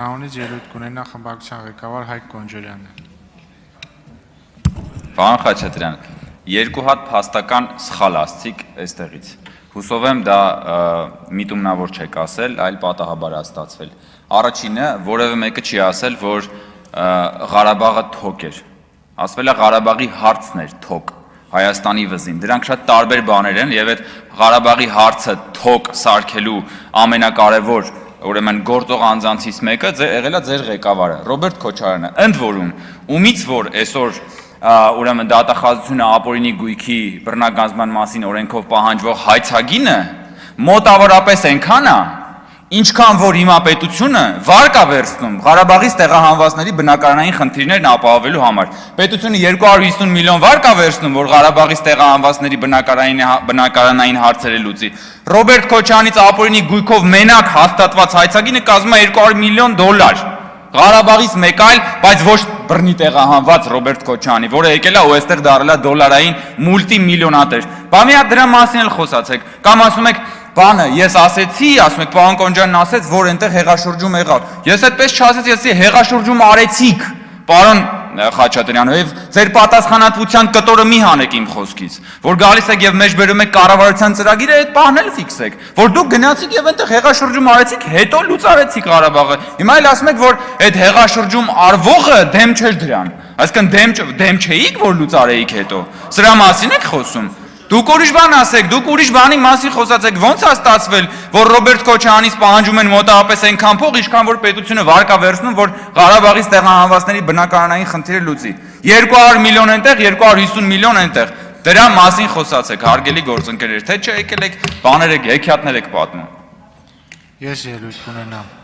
Անոնից ելույթ կունենա խմբակցության ղեկավար Հայկ Կոնջորյանը։ Պարոն Խաչատրյան, երկու հատ փաստական սխալ ասցիք այստեղից։ Հուսով եմ դա միտումնավոր չեք ասել, այլ պատահաբար է ստացվել։ Առաջինը, որևէ մեկը չի ասել, որ Ղարաբաղը թոք էր։ Ասվել է Ղարաբաղի հարցն էր թոք Հայաստանի վզին։ Դրանք շատ տարբեր բաներ են եւ այդ Ղարաբաղի հարցը թոք սարքելու ամենակարևոր ուրեմն գործող անձանցից մեկը եղել է ձեր ղեկավարը Ռոբերտ Քոչարյանը։ Ընդ որում, ումից որ այսօր ուրեմն դատախազությունը ապօրինի գույքի բռնագանձման մասին օրենքով պահանջվող հայցագինը մոտավորապես այնքան է, ինչքան որ հիմա պետությունը վարկ է վերցնում Ղարաբաղից տեղահանվածների բնակարանային խնդիրներն ապահովելու համար։ Պետությունը 250 միլիոն վարկ է վերցնում, որ Ղարաբաղից տեղահանվածների բնակարանային հարցերը լուծի։ Ռոբերտ Քոչարյանից ապօրինի գույքով մենակ հաստատված հայցագինը կազմում է $200 միլիոն։ Ղարաբաղից մեկ այլ, բայց ոչ բռնի տեղահանված Ռոբերտ Քոչարյանի, որը եկել է ու այստեղ դառել է դոլարային մուլտիմիլիոնատեր։ Բա մի հատ դրա մասին էլ խոսացեք, կամ ասում եք բանը, ես ասեցի, ասում եք պարոն Կոնջյանն ասեց, որ այնտեղ հեղաշրջում եղավ։ Ես այդպես չասեցի, ասեցի հեղաշրջում արեցիք, պարոն Խաչատրյան, եւ ձեր պատասխանատվության կտորը մի հանեք իմ խոսքից, որ գալիս եք եւ մեջբերում եք կառավարության ծրագիրը, այդ պահն էլ ֆիքսեք, որ դուք գնացիք եւ այնտեղ հեղաշրջում արեցիք, հետո լուծարեցիք Ղարաբաղը։ Հիմա էլ ասում եք, որ այդ հեղաշրջում արվողը դեմ չէր դրան։ Այսինքն դեմ չէիք, որ լուծարեիք հետո։ Սրա մասին եք խոսում։ Դուք ուրիշ բան ասեք, դուք ուրիշ բանի մասին խոսացեք, ո՞նց է ստացվել, որ Ռոբերտ Քոչարյանից պահանջում են մոտավորապես այնքան փող, ինչքան որ պետությունը վարկ է վերցնում, որ Ղարաբաղից տեղահանվածների բնակարանային խնդիրը լուծի։ 200 միլիոն այնտեղ, 250 միլիոն այնտեղ։ Դրա մասին խոսացեք, հարգելի գործընկերներ, թե չէ եկել եք բաներ եք, հեքիաթներ եք պատմում։ Ես ելույթ կունենամ։